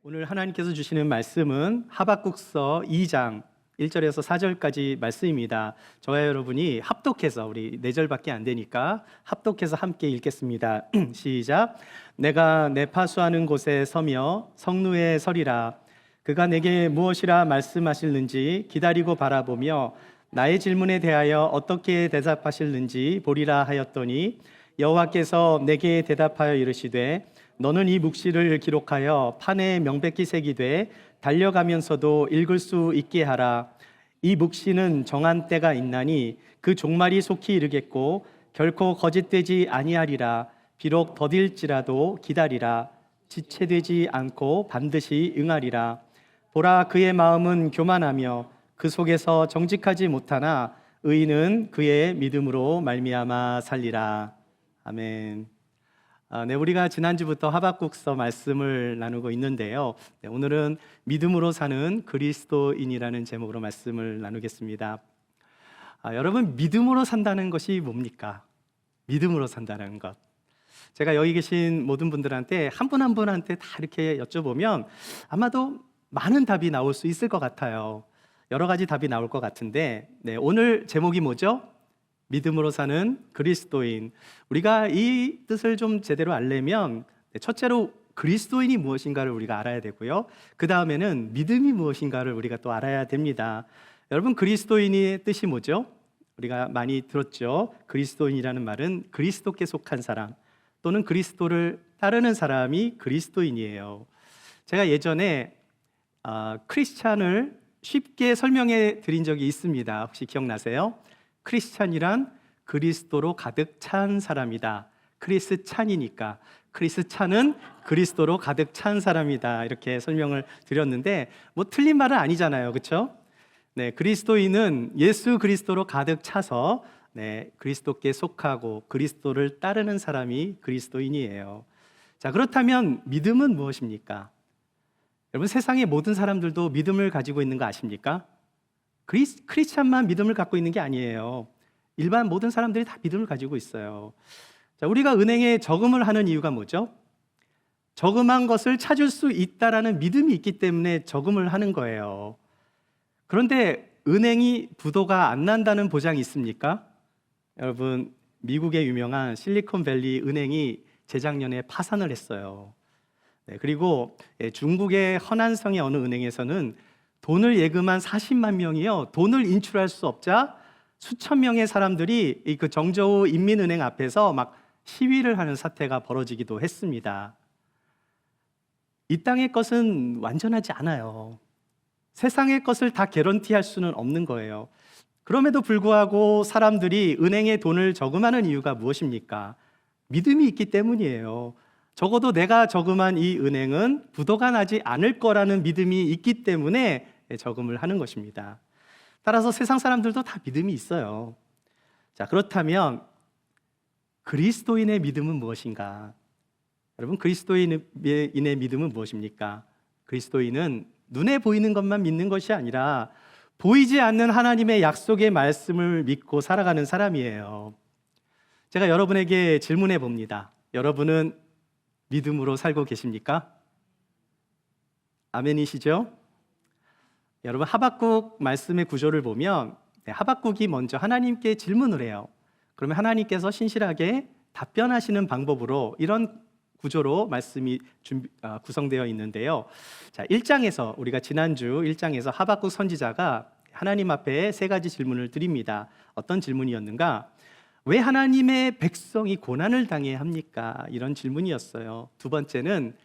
오늘 하나님께서 주시는 말씀은 하박국서 2장 1절에서 4절까지 말씀입니다. 저와 여러분이 합독해서, 우리 4절밖에 안 되니까 합독해서 함께 읽겠습니다. 시작. 내가 내 파수하는 곳에 서며 성루에 서리라. 그가 내게 무엇이라 말씀하실는지 기다리고 바라보며 나의 질문에 대하여 어떻게 대답하실는지 보리라 하였더니, 여호와께서 내게 대답하여 이르시되, 너는 이 묵시를 기록하여 판에 명백히 새기되 달려가면서도 읽을 수 있게 하라. 이 묵시는 정한 때가 있나니 그 종말이 속히 이르겠고 결코 거짓되지 아니하리라. 비록 더딜지라도 기다리라. 지체되지 않고 반드시 응하리라. 보라, 그의 마음은 교만하며 그 속에서 정직하지 못하나 의인은 그의 믿음으로 말미암아 살리라. 아멘. 우리가 지난주부터 하박국서 말씀을 나누고 있는데요. 오늘은 믿음으로 사는 그리스도인이라는 제목으로 말씀을 나누겠습니다. 여러분, 믿음으로 산다는 것이 뭡니까? 믿음으로 산다는 것. 제가 여기 계신 모든 분들한테 한 분 한 분한테 다 이렇게 여쭤보면 아마도 많은 답이 나올 수 있을 것 같아요. 여러 가지 답이 나올 것 같은데, 오늘 제목이 뭐죠? 믿음으로 사는 그리스도인. 우리가 이 뜻을 좀 제대로 알려면 첫째로 그리스도인이 무엇인가를 우리가 알아야 되고요, 그 다음에는 믿음이 무엇인가를 우리가 또 알아야 됩니다. 여러분, 그리스도인의 뜻이 뭐죠? 우리가 많이 들었죠. 그리스도인이라는 말은 그리스도께 속한 사람 또는 그리스도를 따르는 사람이 그리스도인이에요. 제가 예전에 크리스찬을 쉽게 설명해 드린 적이 있습니다. 혹시 기억나세요? 크리스찬이란 그리스도로 가득 찬 사람이다. 크리스찬이니까 크리스찬은 그리스도로 가득 찬 사람이다, 이렇게 설명을 드렸는데 뭐 틀린 말은 아니잖아요, 그렇죠? 그리스도인은 예수 그리스도로 가득 차서 그리스도께 속하고 그리스도를 따르는 사람이 그리스도인이에요. 자, 그렇다면 믿음은 무엇입니까? 여러분, 세상의 모든 사람들도 믿음을 가지고 있는 거 아십니까? 크리스찬만 믿음을 갖고 있는 게 아니에요. 일반 모든 사람들이 다 믿음을 가지고 있어요. 자, 우리가 은행에 저금을 하는 이유가 뭐죠? 저금한 것을 찾을 수 있다라는 믿음이 있기 때문에 저금을 하는 거예요. 그런데 은행이 부도가 안 난다는 보장이 있습니까? 여러분, 미국의 유명한 실리콘밸리 은행이 재작년에 파산을 했어요. 그리고 중국의 허난성의 어느 은행에서는 돈을 예금한 40만 명이요, 돈을 인출할 수 없자 수천 명의 사람들이 그 정저우 인민은행 앞에서 막 시위를 하는 사태가 벌어지기도 했습니다. 이 땅의 것은 완전하지 않아요. 세상의 것을 다 개런티할 수는 없는 거예요. 그럼에도 불구하고 사람들이 은행에 돈을 저금하는 이유가 무엇입니까? 믿음이 있기 때문이에요. 적어도 내가 저금한 이 은행은 부도가 나지 않을 거라는 믿음이 있기 때문에 저금을 하는 것입니다. 따라서 세상 사람들도 다 믿음이 있어요. 자, 그렇다면 그리스도인의 믿음은 무엇인가? 여러분, 그리스도인의 믿음은 무엇입니까? 그리스도인은 눈에 보이는 것만 믿는 것이 아니라 보이지 않는 하나님의 약속의 말씀을 믿고 살아가는 사람이에요. 제가 여러분에게 질문해 봅니다. 여러분은 믿음으로 살고 계십니까? 아멘이시죠? 여러분, 하박국 말씀의 구조를 보면 하박국이 먼저 하나님께 질문을 해요. 그러면 하나님께서 신실하게 답변하시는 방법으로, 이런 구조로 말씀이 구성되어 있는데요. 자, 1장에서, 우리가 지난주 1장에서 하박국 선지자가 하나님 앞에 3가지 질문을 드립니다. 어떤 질문이었는가? 왜 하나님의 백성이 고난을 당해야 합니까? 이런 질문이었어요. 두 번째는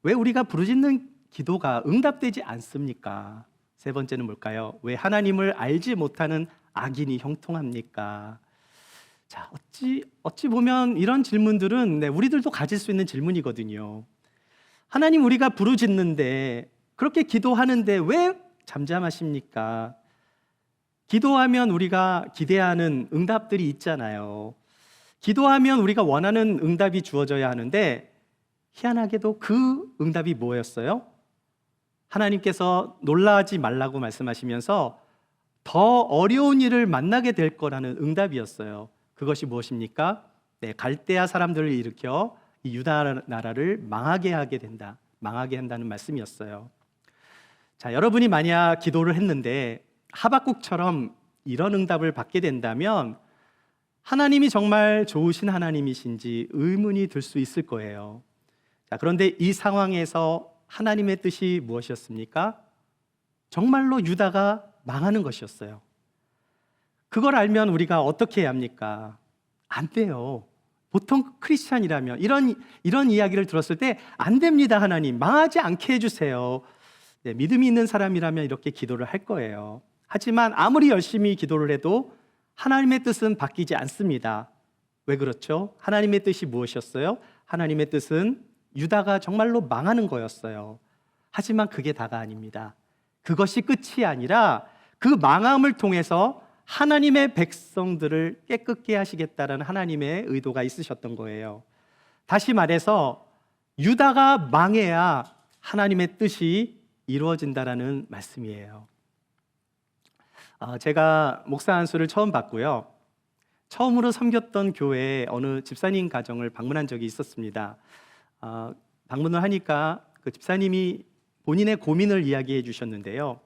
왜 우리가 부르짖는 기도가 응답되지 않습니까? 세 번째는 뭘까요? 왜 하나님을 알지 못하는 악인이 형통합니까? 자, 어찌 보면 이런 질문들은 우리들도 가질 수 있는 질문이거든요. 하나님, 우리가 부르짖는데, 그렇게 기도하는데 왜 잠잠하십니까? 기도하면 우리가 기대하는 응답들이 있잖아요. 기도하면 우리가 원하는 응답이 주어져야 하는데, 희한하게도 그 응답이 뭐였어요? 하나님께서 놀라지 말라고 말씀하시면서 더 어려운 일을 만나게 될 거라는 응답이었어요. 그것이 무엇입니까? 갈대아 사람들을 일으켜 이 유다 나라를 망하게 하게 된다. 망하게 한다는 말씀이었어요. 자, 여러분이 만약 기도를 했는데 하박국처럼 이런 응답을 받게 된다면 하나님이 정말 좋으신 하나님이신지 의문이 들 수 있을 거예요. 자, 그런데 이 상황에서 하나님의 뜻이 무엇이었습니까? 정말로 유다가 망하는 것이었어요. 그걸 알면 우리가 어떻게 해야 합니까? 안 돼요. 보통 크리스찬이라면 이런 이야기를 들었을 때 안 됩니다. 하나님 망하지 않게 해주세요. 네, 믿음이 있는 사람이라면 이렇게 기도를 할 거예요. 하지만 아무리 열심히 기도를 해도 하나님의 뜻은 바뀌지 않습니다. 왜 그렇죠? 하나님의 뜻이 무엇이었어요? 하나님의 뜻은 유다가 정말로 망하는 거였어요. 하지만 그게 다가 아닙니다. 그것이 끝이 아니라 그 망함을 통해서 하나님의 백성들을 깨끗게 하시겠다는 하나님의 의도가 있으셨던 거예요. 다시 말해서 유다가 망해야 하나님의 뜻이 이루어진다라는 말씀이에요. 제가 목사 안수를 처음 받고요. 처음으로 섬겼던 교회에 어느 집사님 가정을 방문한 적이 있었습니다. 방문을 하니까 그 집사님이 본인의 고민을 이야기해 주셨는데요.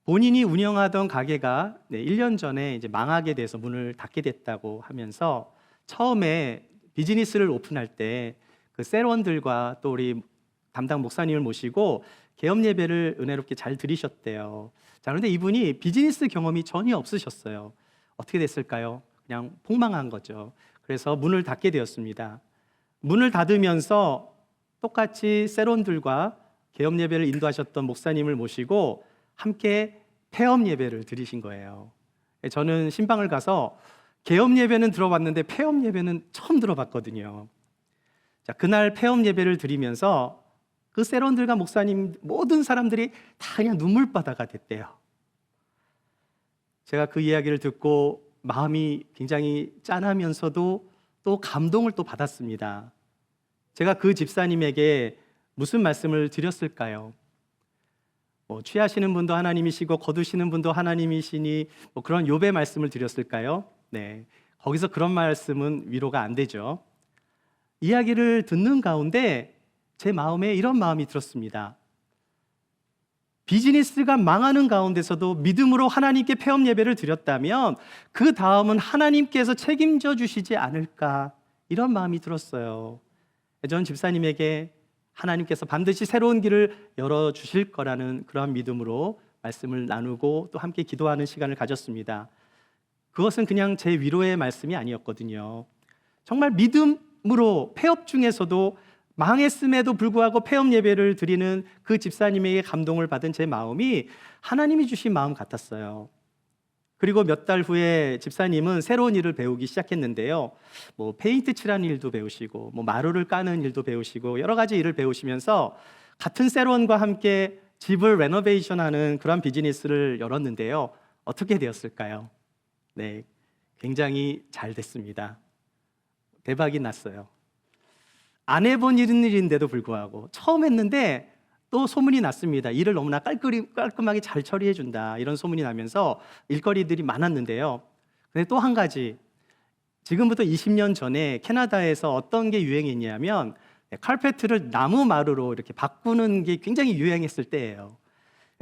본인이 운영하던 가게가 1년 전에 이제 망하게 돼서 문을 닫게 됐다고 하면서 처음에 비즈니스를 오픈할 때 그 셀원들과 또 우리 담당 목사님을 모시고 개업 예배를 은혜롭게 잘 드리셨대요. 자, 그런데 이분이 비즈니스 경험이 전혀 없으셨어요. 어떻게 됐을까요? 그냥 폭망한 거죠. 그래서 문을 닫게 되었습니다. 문을 닫으면서 똑같이 셀원들과 개업 예배를 인도하셨던 목사님을 모시고 함께 폐업 예배를 드리신 거예요. 저는 신방을 가서 개업 예배는 들어봤는데 폐업 예배는 처음 들어봤거든요. 자, 그날 폐업 예배를 드리면서 그 셀원들과 목사님 모든 사람들이 다 그냥 눈물바다가 됐대요. 제가 그 이야기를 듣고 마음이 굉장히 짠하면서도 또 감동을 또 받았습니다. 제가 그 집사님에게 무슨 말씀을 드렸을까요? 취하시는 분도 하나님이시고 거두시는 분도 하나님이시니 그런 욥의 말씀을 드렸을까요? 네, 거기서 그런 말씀은 위로가 안 되죠. 이야기를 듣는 가운데 제 마음에 이런 마음이 들었습니다. 비즈니스가 망하는 가운데서도 믿음으로 하나님께 폐업 예배를 드렸다면 그 다음은 하나님께서 책임져 주시지 않을까, 이런 마음이 들었어요. 전 집사님에게 하나님께서 반드시 새로운 길을 열어주실 거라는 그러한 믿음으로 말씀을 나누고 또 함께 기도하는 시간을 가졌습니다. 그것은 그냥 제 위로의 말씀이 아니었거든요. 정말 믿음으로 폐업 중에서도 망했음에도 불구하고 폐업 예배를 드리는 그 집사님에게 감동을 받은 제 마음이 하나님이 주신 마음 같았어요. 그리고 몇 달 후에 집사님은 새로운 일을 배우기 시작했는데요. 페인트 칠하는 일도 배우시고, 마루를 까는 일도 배우시고, 여러 가지 일을 배우시면서 같은 셀원과 함께 집을 레노베이션하는 그런 비즈니스를 열었는데요. 어떻게 되었을까요? 네, 굉장히 잘 됐습니다. 대박이 났어요. 안 해본 일인데도 불구하고 처음 했는데 또 소문이 났습니다. 일을 너무나 깔끔하게 잘 처리해 준다, 이런 소문이 나면서 일거리들이 많았는데요. 근데 또 한 가지, 지금부터 20년 전에 캐나다에서 어떤 게 유행했냐면 칼페트를 나무 마루로 이렇게 바꾸는 게 굉장히 유행했을 때예요.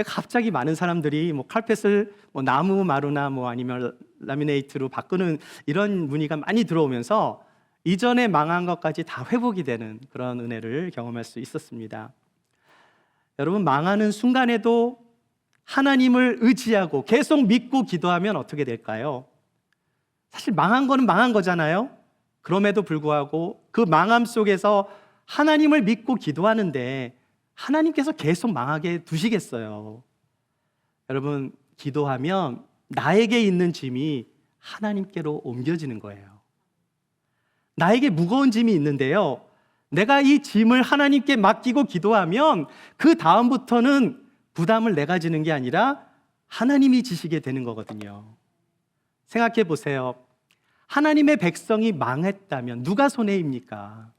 갑자기 많은 사람들이 칼펫을 나무 마루나 아니면 라미네이트로 바꾸는 이런 문의가 많이 들어오면서 이전에 망한 것까지 다 회복이 되는 그런 은혜를 경험할 수 있었습니다. 여러분, 망하는 순간에도 하나님을 의지하고 계속 믿고 기도하면 어떻게 될까요? 사실 망한 거는 망한 거잖아요. 그럼에도 불구하고 그 망함 속에서 하나님을 믿고 기도하는데 하나님께서 계속 망하게 두시겠어요? 여러분, 기도하면 나에게 있는 짐이 하나님께로 옮겨지는 거예요. 나에게 무거운 짐이 있는데요, 내가 이 짐을 하나님께 맡기고 기도하면 그 다음부터는 부담을 내가 지는 게 아니라 하나님이 지시게 되는 거거든요. 생각해 보세요. 하나님의 백성이 망했다면 누가 손해입니까?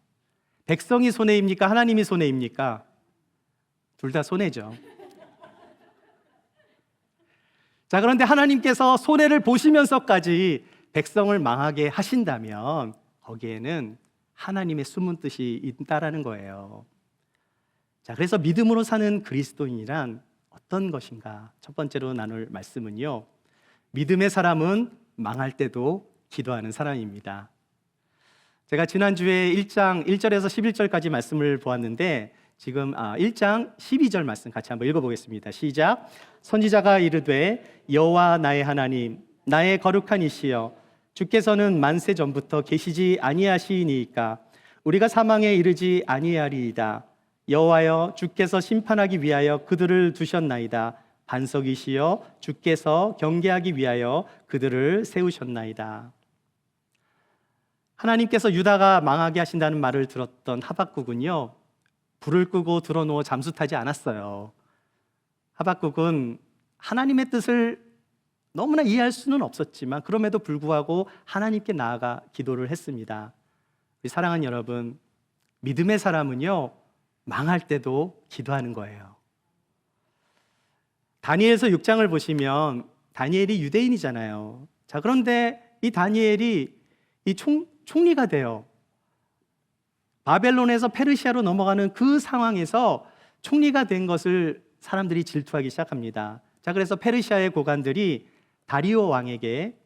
백성이 손해입니까? 하나님이 손해입니까? 둘 다 손해죠. 자, 그런데 하나님께서 손해를 보시면서까지 백성을 망하게 하신다면 거기에는 하나님의 숨은 뜻이 있다라는 거예요. 자, 그래서 믿음으로 사는 그리스도인이란 어떤 것인가? 첫 번째로 나눌 말씀은요, 믿음의 사람은 망할 때도 기도하는 사람입니다. 제가 지난주에 1장 1절에서 11절까지 말씀을 보았는데 지금 1장 12절 말씀 같이 한번 읽어보겠습니다. 시작. 선지자가 이르되 여호와 나의 하나님 나의 거룩한 이시여 주께서는 만세 전부터 계시지 아니하시니이까 우리가 사망에 이르지 아니하리이다. 여호와여 주께서 심판하기 위하여 그들을 두셨나이다. 반석이시여 주께서 경계하기 위하여 그들을 세우셨나이다. 하나님께서 유다가 망하게 하신다는 말을 들었던 하박국은요, 불을 끄고 들어누워 잠수 타지 않았어요. 하박국은 하나님의 뜻을 너무나 이해할 수는 없었지만 그럼에도 불구하고 하나님께 나아가 기도를 했습니다. 우리 사랑하는 여러분, 믿음의 사람은요, 망할 때도 기도하는 거예요. 다니엘서 6장을 보시면 다니엘이 유대인이잖아요. 자, 그런데 이 다니엘이 이 총리가 돼요. 바벨론에서 페르시아로 넘어가는 그 상황에서 총리가 된 것을 사람들이 질투하기 시작합니다. 자, 그래서 페르시아의 고관들이 다리오 왕에게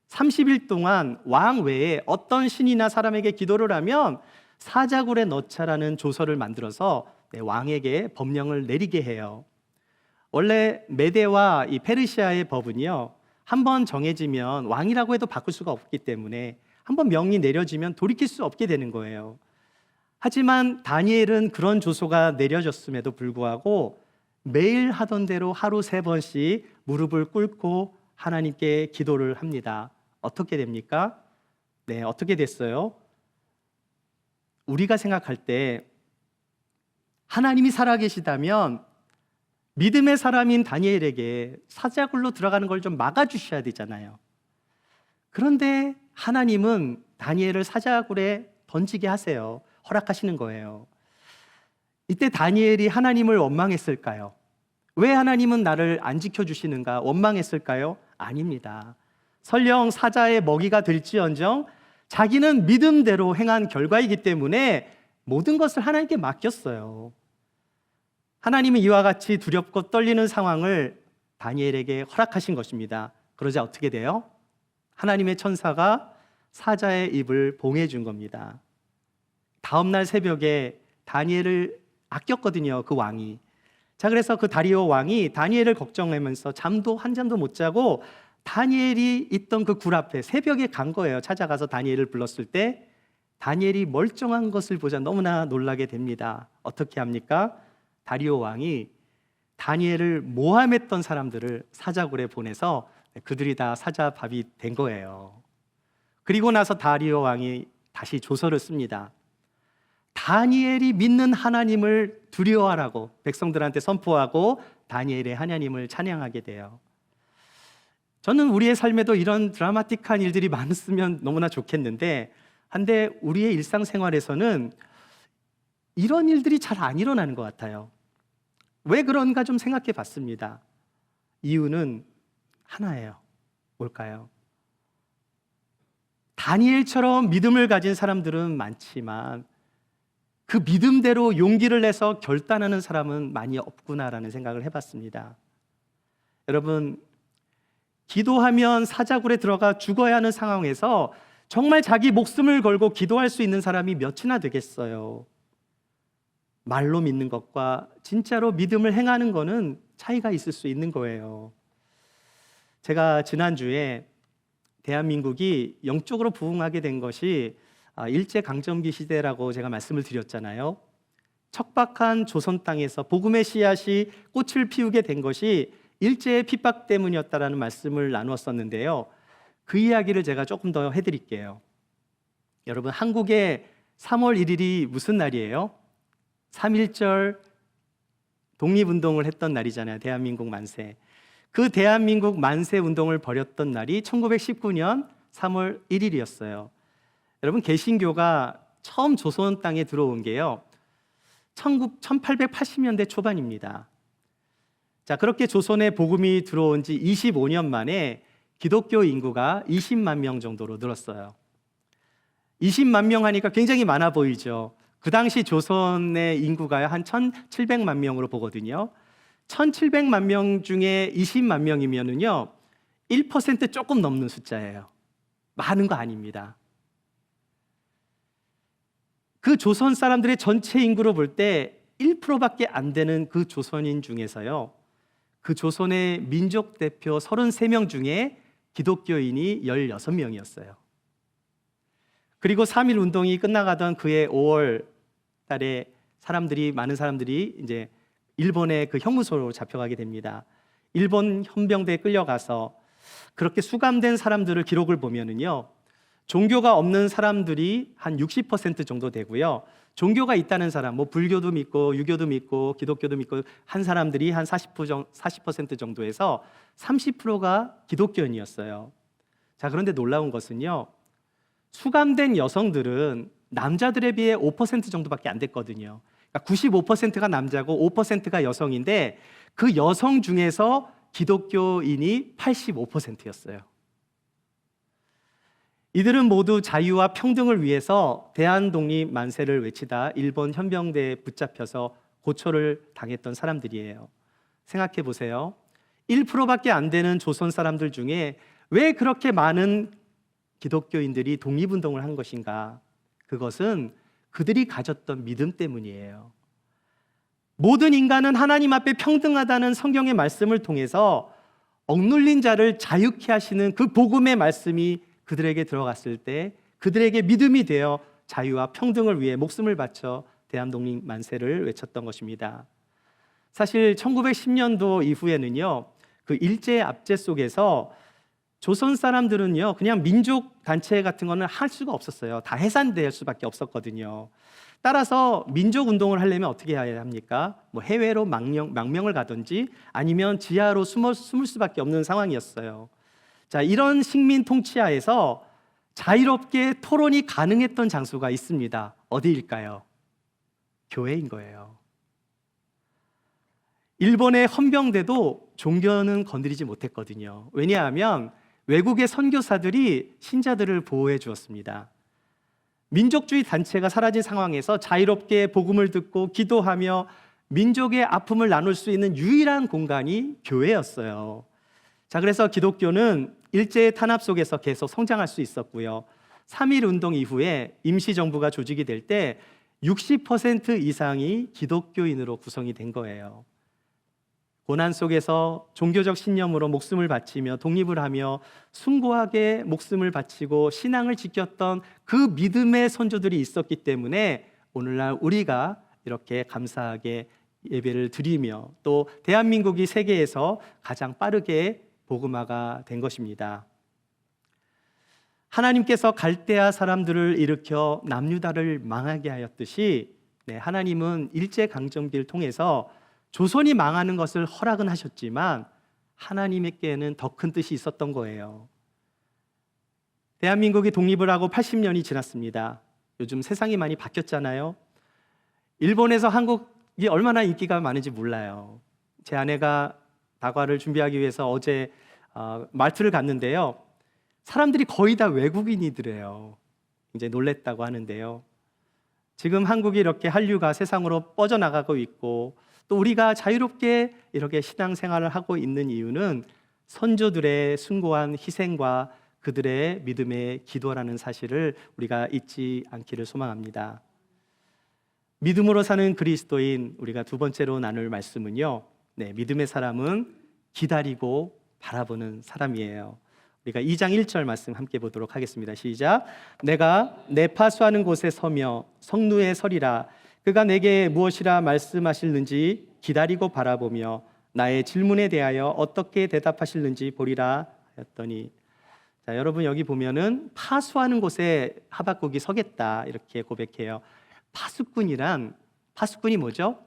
30일 동안 왕 외에 어떤 신이나 사람에게 기도를 하면 사자굴에 넣자라는 조서를 만들어서 왕에게 법령을 내리게 해요. 원래 메대와 이 페르시아의 법은요, 한번 정해지면 왕이라고 해도 바꿀 수가 없기 때문에 한번 명이 내려지면 돌이킬 수 없게 되는 거예요. 하지만 다니엘은 그런 조서가 내려졌음에도 불구하고 매일 하던 대로 하루 3번씩 무릎을 꿇고 하나님께 기도를 합니다. 어떻게 됩니까? 네, 어떻게 됐어요? 우리가 생각할 때 하나님이 살아계시다면 믿음의 사람인 다니엘에게 사자굴로 들어가는 걸 좀 막아주셔야 되잖아요. 그런데 하나님은 다니엘을 사자굴에 던지게 하세요. 허락하시는 거예요. 이때 다니엘이 하나님을 원망했을까요? 왜 하나님은 나를 안 지켜주시는가 원망했을까요? 아닙니다. 설령 사자의 먹이가 될지언정 자기는 믿음대로 행한 결과이기 때문에 모든 것을 하나님께 맡겼어요. 하나님은 이와 같이 두렵고 떨리는 상황을 다니엘에게 허락하신 것입니다. 그러자 어떻게 돼요? 하나님의 천사가 사자의 입을 봉해 준 겁니다. 다음 날 새벽에 다니엘을 아꼈거든요, 그 왕이. 자, 그래서 그 다리오 왕이 다니엘을 걱정하면서 잠도 한 잠도 못 자고 다니엘이 있던 그 굴 앞에 새벽에 간 거예요. 찾아가서 다니엘을 불렀을 때 다니엘이 멀쩡한 것을 보자 너무나 놀라게 됩니다. 어떻게 합니까? 다리오 왕이 다니엘을 모함했던 사람들을 사자굴에 보내서 그들이 다 사자밥이 된 거예요. 그리고 나서 다리오 왕이 다시 조서를 씁니다. 다니엘이 믿는 하나님을 두려워하라고 백성들한테 선포하고 다니엘의 하나님을 찬양하게 돼요. 저는 우리의 삶에도 이런 드라마틱한 일들이 많았으면 너무나 좋겠는데, 한데 우리의 일상생활에서는 이런 일들이 잘 안 일어나는 것 같아요. 왜 그런가 좀 생각해 봤습니다. 이유는 하나예요. 뭘까요? 다니엘처럼 믿음을 가진 사람들은 많지만 그 믿음대로 용기를 내서 결단하는 사람은 많이 없구나라는 생각을 해봤습니다. 여러분, 기도하면 사자굴에 들어가 죽어야 하는 상황에서 정말 자기 목숨을 걸고 기도할 수 있는 사람이 몇이나 되겠어요. 말로 믿는 것과 진짜로 믿음을 행하는 것은 차이가 있을 수 있는 거예요. 제가 지난주에 대한민국이 영적으로 부흥하게 된 것이 일제강점기 시대라고 제가 말씀을 드렸잖아요. 척박한 조선 땅에서 복음의 씨앗이 꽃을 피우게 된 것이 일제의 핍박 때문이었다라는 말씀을 나누었었는데요. 그 이야기를 제가 조금 더 해드릴게요. 여러분, 한국의 3월 1일이 무슨 날이에요? 3.1절 독립운동을 했던 날이잖아요. 대한민국 만세. 그 대한민국 만세 운동을 벌였던 날이 1919년 3월 1일이었어요. 여러분, 개신교가 처음 조선 땅에 들어온 게요, 1880년대 초반입니다. 자, 그렇게 조선에 복음이 들어온 지 25년 만에 기독교 인구가 20만 명 정도로 늘었어요. 20만 명 하니까 굉장히 많아 보이죠. 그 당시 조선의 인구가 한 1,700만 명으로 보거든요. 1,700만 명 중에 20만 명이면은요, 1% 조금 넘는 숫자예요. 많은 거 아닙니다. 그 조선 사람들의 전체 인구로 볼 때 1%밖에 안 되는 그 조선인 중에서요, 그 조선의 민족 대표 33명 중에 기독교인이 16명이었어요. 그리고 3.1 운동이 끝나가던 그해 5월 달에 많은 사람들이 이제 일본의 그 형무소로 잡혀가게 됩니다. 일본 헌병대에 끌려가서 그렇게 수감된 사람들을 기록을 보면은요, 종교가 없는 사람들이 한 60% 정도 되고요, 종교가 있다는 사람, 뭐 불교도 믿고 유교도 믿고 기독교도 믿고 한 사람들이 한 40% 정도에서 30%가 기독교인이었어요. 자, 그런데 놀라운 것은요, 수감된 여성들은 남자들에 비해 5% 정도밖에 안 됐거든요. 그러니까 95%가 남자고 5%가 여성인데 그 여성 중에서 기독교인이 85%였어요. 이들은 모두 자유와 평등을 위해서 대한독립 만세를 외치다 일본 헌병대에 붙잡혀서 고초를 당했던 사람들이에요. 생각해 보세요. 1%밖에 안 되는 조선 사람들 중에 왜 그렇게 많은 기독교인들이 독립운동을 한 것인가? 그것은 그들이 가졌던 믿음 때문이에요. 모든 인간은 하나님 앞에 평등하다는 성경의 말씀을 통해서 억눌린 자를 자유케 하시는 그 복음의 말씀이 그들에게 들어갔을 때 그들에게 믿음이 되어 자유와 평등을 위해 목숨을 바쳐 대한독립 만세를 외쳤던 것입니다. 사실 1910년도 이후에는요, 그 일제 압제 속에서 조선 사람들은요, 그냥 민족 단체 같은 거는 할 수가 없었어요. 다 해산될 수밖에 없었거든요. 따라서 민족 운동을 하려면 어떻게 해야 합니까? 뭐 해외로 망명을 가든지 아니면 지하로 숨을 수밖에 없는 상황이었어요. 자, 이런 식민 통치하에서 자유롭게 토론이 가능했던 장소가 있습니다. 어디일까요? 교회인 거예요. 일본의 헌병대도 종교는 건드리지 못했거든요. 왜냐하면 외국의 선교사들이 신자들을 보호해 주었습니다. 민족주의 단체가 사라진 상황에서 자유롭게 복음을 듣고 기도하며 민족의 아픔을 나눌 수 있는 유일한 공간이 교회였어요. 자, 그래서 기독교는 일제의 탄압 속에서 계속 성장할 수 있었고요. 3.1 운동 이후에 임시정부가 조직이 될 때 60% 이상이 기독교인으로 구성이 된 거예요. 고난 속에서 종교적 신념으로 목숨을 바치며 독립을 하며 숭고하게 목숨을 바치고 신앙을 지켰던 그 믿음의 선조들이 있었기 때문에 오늘날 우리가 이렇게 감사하게 예배를 드리며 또 대한민국이 세계에서 가장 빠르게 복음화가 된 것입니다. 하나님께서 갈대아 사람들을 일으켜 남유다를 망하게 하였듯이 하나님은 일제강점기를 통해서 조선이 망하는 것을 허락은 하셨지만 하나님께는 더 큰 뜻이 있었던 거예요. 대한민국이 독립을 하고 80년이 지났습니다. 요즘 세상이 많이 바뀌었잖아요. 일본에서 한국이 얼마나 인기가 많은지 몰라요. 제 아내가 다과를 준비하기 위해서 어제 말트를 갔는데요, 사람들이 거의 다 외국인이더래요. 이제 놀랬다고 하는데요, 지금 한국이 이렇게 한류가 세상으로 뻗어나가고 있고 또 우리가 자유롭게 이렇게 신앙생활을 하고 있는 이유는 선조들의 숭고한 희생과 그들의 믿음의 기도라는 사실을 우리가 잊지 않기를 소망합니다. 믿음으로 사는 그리스도인, 우리가 두 번째로 나눌 말씀은요, 믿음의 사람은 기다리고 바라보는 사람이에요. 우리가 2장 1절 말씀 함께 보도록 하겠습니다. 시작. 내가 내 파수하는 곳에 서며 성루에 서리라. 그가 내게 무엇이라 말씀하실는지 기다리고 바라보며 나의 질문에 대하여 어떻게 대답하실는지 보리라 하였더니. 자, 여러분 여기 보면은 파수하는 곳에 하박국이 서겠다 이렇게 고백해요. 파수꾼이 뭐죠?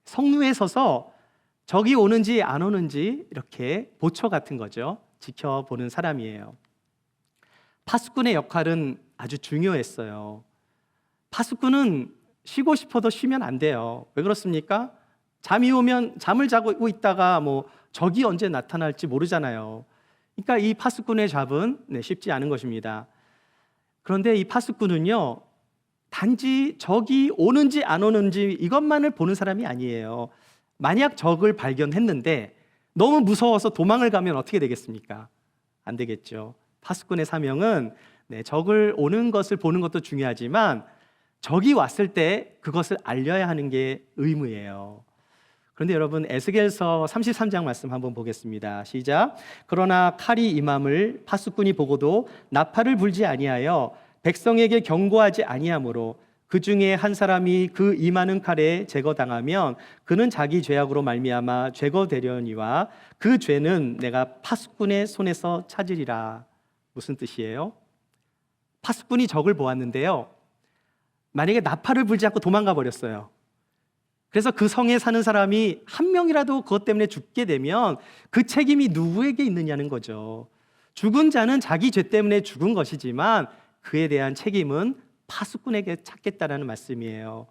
성루에 서서 적이 오는지 안 오는지 이렇게 보초 같은 거죠. 지켜보는 사람이에요. 파수꾼의 역할은 아주 중요했어요. 파수꾼은 쉬고 싶어도 쉬면 안 돼요. 왜 그렇습니까? 잠이 오면 잠을 자고 있다가 뭐 적이 언제 나타날지 모르잖아요. 그러니까 이 파수꾼의 잡은 쉽지 않은 것입니다. 그런데 이 파수꾼은요, 단지 적이 오는지 안 오는지 이것만을 보는 사람이 아니에요. 만약 적을 발견했는데 너무 무서워서 도망을 가면 어떻게 되겠습니까? 안 되겠죠. 파수꾼의 사명은 적을 오는 것을 보는 것도 중요하지만 적이 왔을 때 그것을 알려야 하는 게 의무예요. 그런데 여러분, 에스겔서 33장 말씀 한번 보겠습니다. 시작. 그러나 칼이 임함을 파수꾼이 보고도 나팔을 불지 아니하여 백성에게 경고하지 아니하므로 그 중에 한 사람이 그 임하는 칼에 제거당하면 그는 자기 죄악으로 말미암아 제거되려니와 그 죄는 내가 파수꾼의 손에서 찾으리라. 무슨 뜻이에요? 파수꾼이 적을 보았는데요, 만약에 나팔을 불지 않고 도망가 버렸어요. 그래서 그 성에 사는 사람이 한 명이라도 그것 때문에 죽게 되면 그 책임이 누구에게 있느냐는 거죠. 죽은 자는 자기 죄 때문에 죽은 것이지만 그에 대한 책임은 파수꾼에게 찾겠다라는 말씀이에요.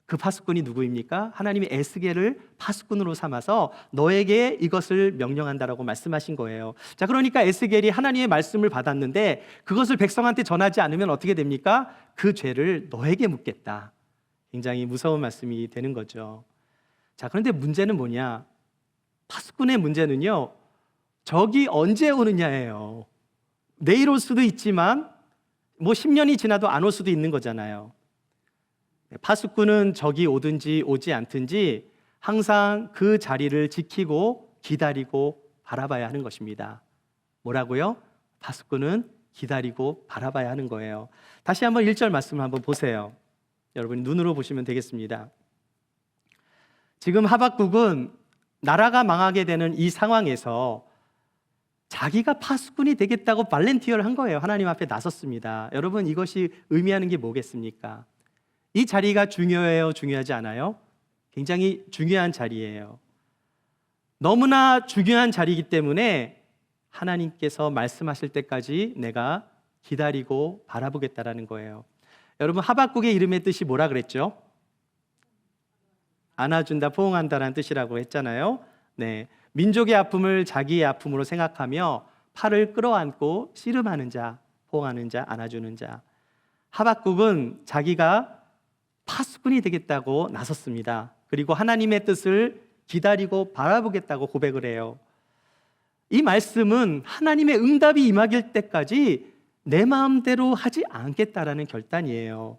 그 파수꾼이 누구입니까? 하나님이 에스겔을 파수꾼으로 삼아서 너에게 이것을 명령한다라고 말씀하신 거예요. 자, 그러니까 에스겔이 하나님의 말씀을 받았는데 그것을 백성한테 전하지 않으면 어떻게 됩니까? 그 죄를 너에게 묻겠다. 굉장히 무서운 말씀이 되는 거죠. 자, 그런데 문제는 뭐냐? 파수꾼의 문제는요, 적이 언제 오느냐예요. 내일 올 수도 있지만 10년이 지나도 안 올 수도 있는 거잖아요. 파수꾼은 적이 오든지 오지 않든지 항상 그 자리를 지키고 기다리고 바라봐야 하는 것입니다. 뭐라고요? 파수꾼은 기다리고 바라봐야 하는 거예요. 다시 한번 1절 말씀을 한번 보세요. 여러분이 눈으로 보시면 되겠습니다. 지금 하박국은 나라가 망하게 되는 이 상황에서 자기가 파수꾼이 되겠다고 발렌티어를 한 거예요. 하나님 앞에 나섰습니다. 여러분, 이것이 의미하는 게 뭐겠습니까? 이 자리가 중요해요? 중요하지 않아요? 굉장히 중요한 자리예요. 너무나 중요한 자리이기 때문에 하나님께서 말씀하실 때까지 내가 기다리고 바라보겠다라는 거예요. 여러분, 하박국의 이름의 뜻이 뭐라 그랬죠? 안아준다, 포옹한다라는 뜻이라고 했잖아요. 네, 민족의 아픔을 자기의 아픔으로 생각하며 팔을 끌어안고 씨름하는 자, 포옹하는 자, 안아주는 자. 하박국은 자기가 파수꾼이 되겠다고 나섰습니다. 그리고 하나님의 뜻을 기다리고 바라보겠다고 고백을 해요. 이 말씀은 하나님의 응답이 임하길 때까지 내 마음대로 하지 않겠다라는 결단이에요.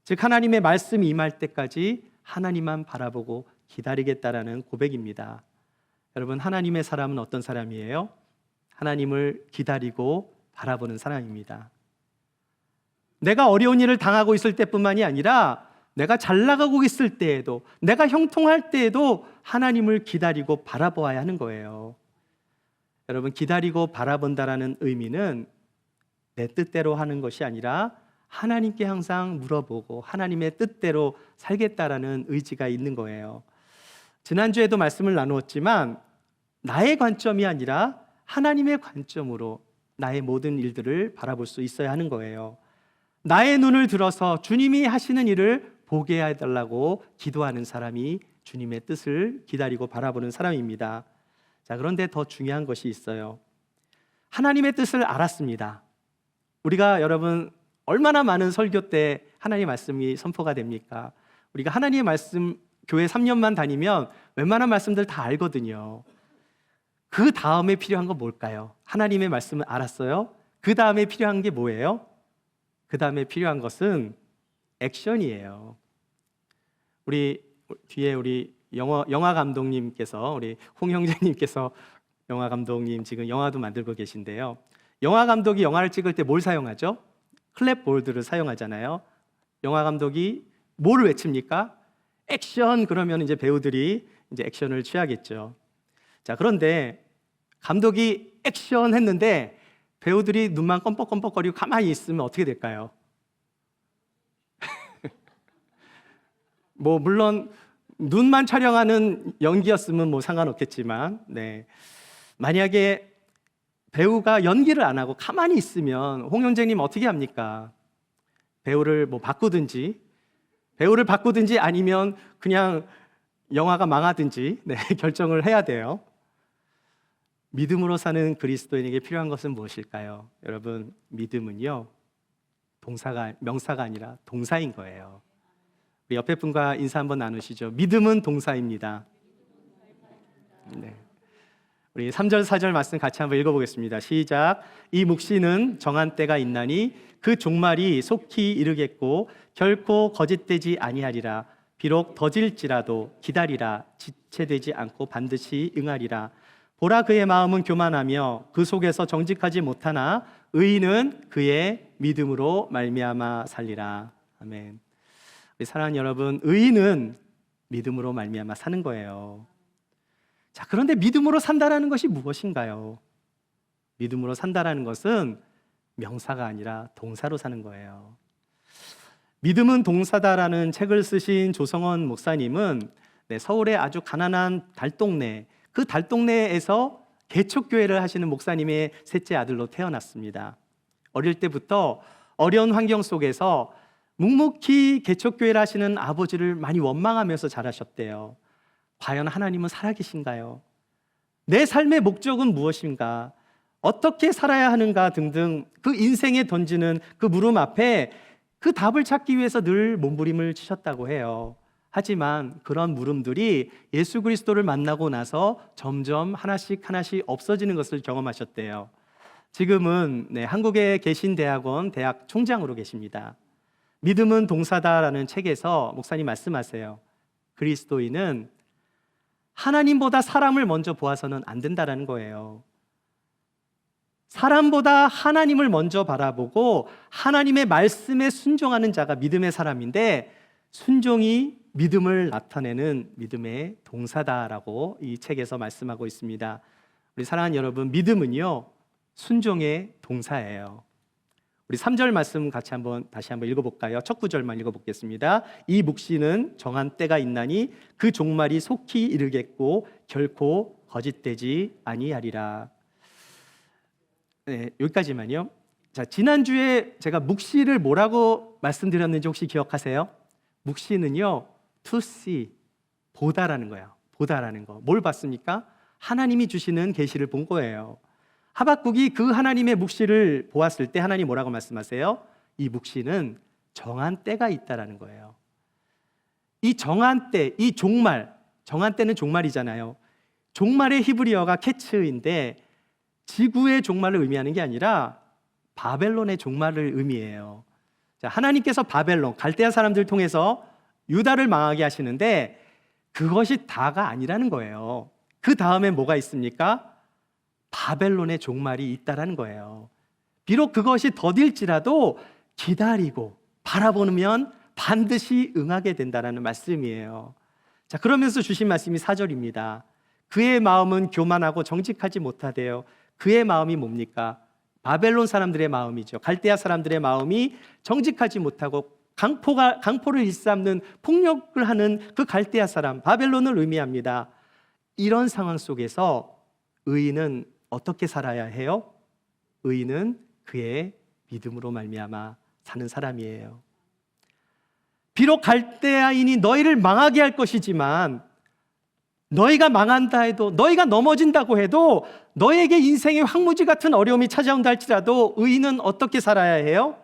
즉, 하나님의 말씀이 임할 때까지 하나님만 바라보고 기다리겠다라는 고백입니다. 여러분, 하나님의 사람은 어떤 사람이에요? 하나님을 기다리고 바라보는 사람입니다. 내가 어려운 일을 당하고 있을 때뿐만이 아니라 내가 잘 나가고 있을 때에도, 내가 형통할 때에도 하나님을 기다리고 바라보아야 하는 거예요. 여러분, 기다리고 바라본다라는 의미는 내 뜻대로 하는 것이 아니라 하나님께 항상 물어보고 하나님의 뜻대로 살겠다라는 의지가 있는 거예요. 지난주에도 말씀을 나누었지만 나의 관점이 아니라 하나님의 관점으로 나의 모든 일들을 바라볼 수 있어야 하는 거예요. 나의 눈을 들어서 주님이 하시는 일을 보게 해달라고 기도하는 사람이 주님의 뜻을 기다리고 바라보는 사람입니다. 자, 그런데 더 중요한 것이 있어요. 하나님의 뜻을 알았습니다. 우리가 여러분 얼마나 많은 설교 때 하나님의 말씀이 선포가 됩니까? 우리가 하나님의 말씀 교회 3년만 다니면 웬만한 말씀들 다 알거든요. 그 다음에 필요한 건 뭘까요? 하나님의 말씀을 알았어요. 그 다음에 필요한 게 뭐예요? 그 다음에 필요한 것은 액션이에요. 우리 뒤에 우리 영화 감독님께서, 우리 홍 형제님께서 영화 감독님 지금 영화도 만들고 계신데요. 영화 감독이 영화를 찍을 때 뭘 사용하죠? 클랩보드를 사용하잖아요. 영화 감독이 뭘 외칩니까? 액션! 그러면 이제 배우들이 이제 액션을 취하겠죠. 자, 그런데 감독이 액션 했는데 배우들이 눈만 껌뻑껌뻑거리고 가만히 있으면 어떻게 될까요? 물론 눈만 촬영하는 연기였으면 상관없겠지만, 네. 만약에 배우가 연기를 안 하고 가만히 있으면 홍 형제님 어떻게 합니까? 배우를 바꾸든지 아니면 그냥 영화가 망하든지, 네, 결정을 해야 돼요. 믿음으로 사는 그리스도인에게 필요한 것은 무엇일까요? 여러분, 믿음은요, 명사가 아니라 동사인 거예요. 우리 옆에 분과 인사 한번 나누시죠. 믿음은 동사입니다. 네. 우리 3절 4절 말씀 같이 한번 읽어보겠습니다. 시작. 이 묵시는 정한 때가 있나니 그 종말이 속히 이르겠고 결코 거짓되지 아니하리라. 비록 더딜지라도 기다리라. 지체되지 않고 반드시 응하리라. 보라, 그의 마음은 교만하며 그 속에서 정직하지 못하나 의인은 그의 믿음으로 말미암아 살리라. 아멘. 우리 사랑하는 여러분, 의인은 믿음으로 말미암아 사는 거예요. 자, 그런데 믿음으로 산다라는 것이 무엇인가요? 믿음으로 산다라는 것은 명사가 아니라 동사로 사는 거예요. 믿음은 동사다라는 책을 쓰신 조성원 목사님은 서울의 아주 가난한 달동네, 그 달동네에서 개척교회를 하시는 목사님의 셋째 아들로 태어났습니다. 어릴 때부터 어려운 환경 속에서 묵묵히 개척교회를 하시는 아버지를 많이 원망하면서 자라셨대요. 과연 하나님은 살아계신가요? 내 삶의 목적은 무엇인가? 어떻게 살아야 하는가 등등 그 인생에 던지는 그 물음 앞에 그 답을 찾기 위해서 늘 몸부림을 치셨다고 해요. 하지만 그런 물음들이 예수 그리스도를 만나고 나서 점점 하나씩 없어지는 것을 경험하셨대요. 지금은 한국에 계신 대학원 대학 총장으로 계십니다. 믿음은 동사다라는 책에서 목사님 말씀하세요. 그리스도인은 하나님보다 사람을 먼저 보아서는 안 된다라는 거예요. 사람보다 하나님을 먼저 바라보고 하나님의 말씀에 순종하는 자가 믿음의 사람인데, 순종이 믿음을 나타내는 믿음의 동사다라고 이 책에서 말씀하고 있습니다. 우리 사랑하는 여러분, 믿음은요 순종의 동사예요. 우리 3절 말씀 다시 한번 읽어볼까요? 첫 구절만 읽어보겠습니다. 이 묵시는 정한 때가 있나니 그 종말이 속히 이르겠고 결코 거짓되지 아니하리라. 네, 여기까지만요. 자, 지난주에 제가 묵시를 뭐라고 말씀드렸는지 혹시 기억하세요? 묵시는요, to see, 보다라는 거예요. 보다라는 거. 뭘 봤습니까? 하나님이 주시는 계시를 본 거예요. 하박국이 그 하나님의 묵시를 보았을 때 하나님 뭐라고 말씀하세요? 이 묵시는 정한 때가 있다라는 거예요. 이 정한 때, 이 종말, 정한 때는 종말이잖아요. 종말의 히브리어가 캐츠인데 지구의 종말을 의미하는 게 아니라 바벨론의 종말을 의미해요. 자, 하나님께서 바벨론, 갈대아 사람들을 통해서 유다를 망하게 하시는데 그것이 다가 아니라는 거예요. 그 다음에 뭐가 있습니까? 바벨론의 종말이 있다라는 거예요. 비록 그것이 더딜지라도 기다리고 바라보면 반드시 응하게 된다라는 말씀이에요. 자, 그러면서 주신 말씀이 4절입니다. 그의 마음은 교만하고 정직하지 못하대요. 그의 마음이 뭡니까? 바벨론 사람들의 마음이죠. 갈대아 사람들의 마음이 정직하지 못하고 강포를 일삼는 폭력을 하는 그 갈대아 사람, 바벨론을 의미합니다. 이런 상황 속에서 의인은 어떻게 살아야 해요? 의인은 그의 믿음으로 말미암아 사는 사람이에요. 비록 갈대아인이 너희를 망하게 할 것이지만, 너희가 망한다 해도, 너희가 넘어진다고 해도, 너에게 인생의 황무지 같은 어려움이 찾아온다 할지라도 의인은 어떻게 살아야 해요?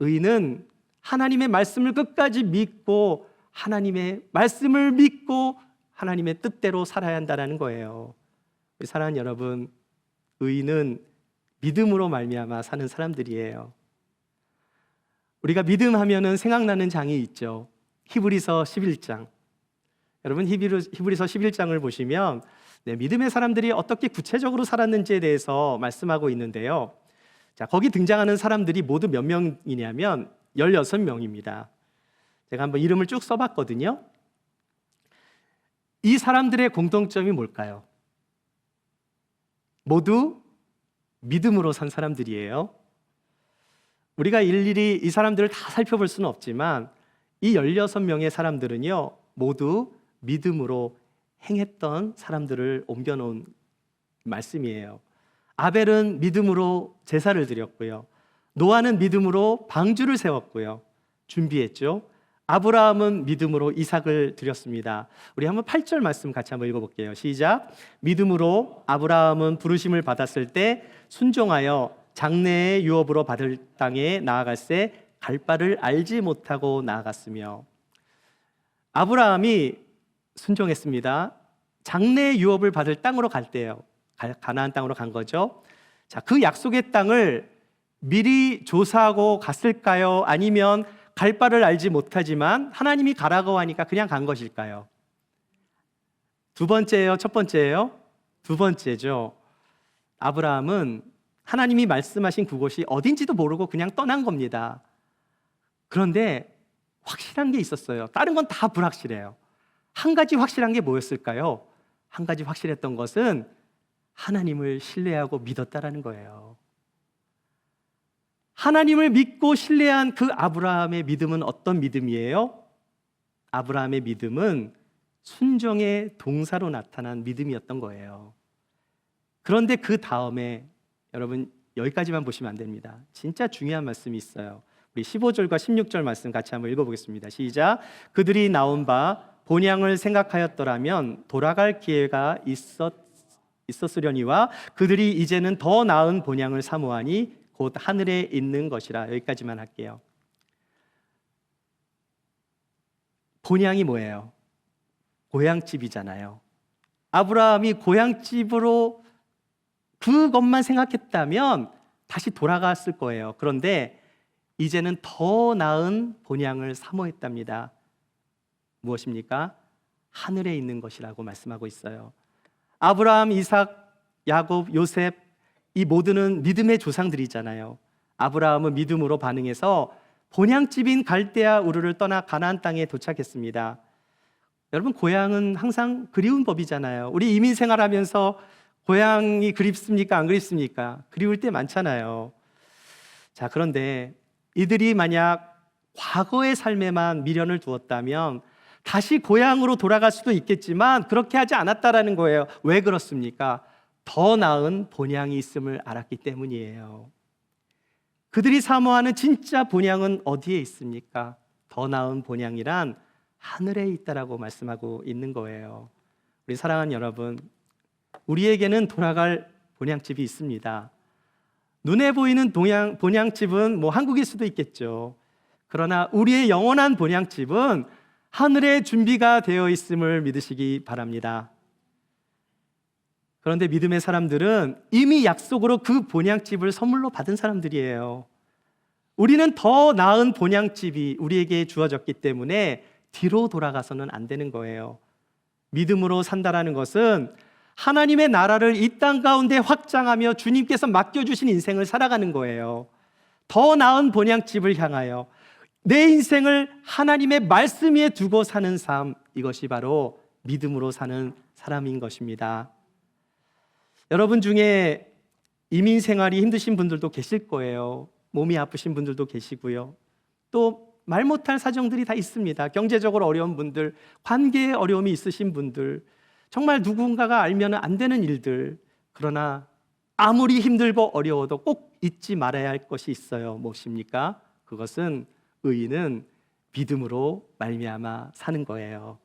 의인은 하나님의 말씀을 끝까지 믿고, 하나님의 말씀을 믿고 하나님의 뜻대로 살아야 한다는 거예요. 사랑하는 여러분, 의인은 믿음으로 말미암아 사는 사람들이에요. 우리가 믿음하면은 생각나는 장이 있죠. 히브리서 11장. 여러분, 히브리서 11장을 보시면 믿음의 사람들이 어떻게 구체적으로 살았는지에 대해서 말씀하고 있는데요. 자, 거기 등장하는 사람들이 모두 몇 명이냐면 16명입니다. 제가 한번 이름을 쭉 써봤거든요. 이 사람들의 공통점이 뭘까요? 모두 믿음으로 산 사람들이에요. 우리가 일일이 이 사람들을 다 살펴볼 수는 없지만 이 16명의 사람들은요, 모두 믿음으로 행했던 사람들을 옮겨놓은 말씀이에요. 아벨은 믿음으로 제사를 드렸고요. 노아는 믿음으로 방주를 세웠고요. 준비했죠. 아브라함은 믿음으로 이삭을 드렸습니다. 우리 한번 8절 말씀 같이 한번 읽어볼게요. 시작. 믿음으로 아브라함은 부르심을 받았을 때 순종하여 장래의 유업으로 받을 땅에 나아갈새 갈 바를 알지 못하고 나아갔으며. 아브라함이 순종했습니다. 장래 유업을 받을 땅으로 갈 때예요. 가나안 땅으로 간 거죠. 자, 그 약속의 땅을 미리 조사하고 갔을까요? 아니면 갈 바를 알지 못하지만 하나님이 가라고 하니까 그냥 간 것일까요? 두 번째예요? 첫 번째예요? 두 번째죠. 아브라함은 하나님이 말씀하신 그곳이 어딘지도 모르고 그냥 떠난 겁니다. 그런데 확실한 게 있었어요. 다른 건 다 불확실해요. 한 가지 확실한 게 뭐였을까요? 한 가지 확실했던 것은 하나님을 신뢰하고 믿었다라는 거예요. 하나님을 믿고 신뢰한 그 아브라함의 믿음은 어떤 믿음이에요? 아브라함의 믿음은 순종의 동사로 나타난 믿음이었던 거예요. 그런데 그 다음에 여러분 여기까지만 보시면 안 됩니다. 진짜 중요한 말씀이 있어요. 우리 15절과 16절 말씀 같이 한번 읽어보겠습니다. 시작. 그들이 나온 바 본향을 생각하였더라면 돌아갈 기회가 있었으려니와 그들이 이제는 더 나은 본향을 사모하니 곧 하늘에 있는 것이라. 여기까지만 할게요. 본향이 뭐예요? 고향집이잖아요. 아브라함이 고향집으로 그것만 생각했다면 다시 돌아갔을 거예요. 그런데 이제는 더 나은 본향을 사모했답니다. 무엇입니까? 하늘에 있는 것이라고 말씀하고 있어요. 아브라함, 이삭, 야곱, 요셉 이 모두는 믿음의 조상들이잖아요. 아브라함은 믿음으로 반응해서 본향집인 갈대아 우르를 떠나 가나안 땅에 도착했습니다. 여러분 고향은 항상 그리운 법이잖아요. 우리 이민 생활하면서 고향이 그립습니까? 안 그립습니까? 그리울 때 많잖아요. 자, 그런데 이들이 만약 과거의 삶에만 미련을 두었다면 다시 고향으로 돌아갈 수도 있겠지만 그렇게 하지 않았다라는 거예요. 왜 그렇습니까? 더 나은 본향이 있음을 알았기 때문이에요. 그들이 사모하는 진짜 본향은 어디에 있습니까? 더 나은 본향이란 하늘에 있다라고 말씀하고 있는 거예요. 우리 사랑하는 여러분, 우리에게는 돌아갈 본향집이 있습니다. 눈에 보이는 본향집은 한국일 수도 있겠죠. 그러나 우리의 영원한 본향집은 하늘에 준비가 되어 있음을 믿으시기 바랍니다. 그런데 믿음의 사람들은 이미 약속으로 그 본향집을 선물로 받은 사람들이에요. 우리는 더 나은 본향집이 우리에게 주어졌기 때문에 뒤로 돌아가서는 안 되는 거예요. 믿음으로 산다라는 것은 하나님의 나라를 이 땅 가운데 확장하며 주님께서 맡겨주신 인생을 살아가는 거예요. 더 나은 본향집을 향하여 내 인생을 하나님의 말씀 위에 두고 사는 삶, 이것이 바로 믿음으로 사는 사람인 것입니다. 여러분 중에 이민 생활이 힘드신 분들도 계실 거예요. 몸이 아프신 분들도 계시고요. 또 말 못할 사정들이 다 있습니다. 경제적으로 어려운 분들, 관계에 어려움이 있으신 분들, 정말 누군가가 알면 안 되는 일들. 그러나 아무리 힘들고 어려워도 꼭 잊지 말아야 할 것이 있어요. 무엇입니까? 그것은 의인은 믿음으로 말미암아 사는 거예요.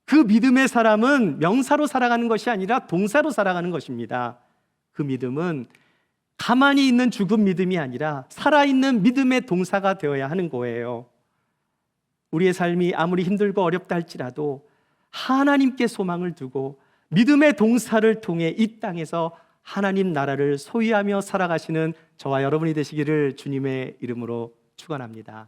그 믿음의 사람은 명사로 살아가는 것이 아니라 동사로 살아가는 것입니다. 그 믿음은 가만히 있는 죽은 믿음이 아니라 살아있는 믿음의 동사가 되어야 하는 거예요. 우리의 삶이 아무리 힘들고 어렵다 할지라도 하나님께 소망을 두고 믿음의 동사를 통해 이 땅에서 하나님 나라를 소유하며 살아가시는 저와 여러분이 되시기를 주님의 이름으로 축원합니다.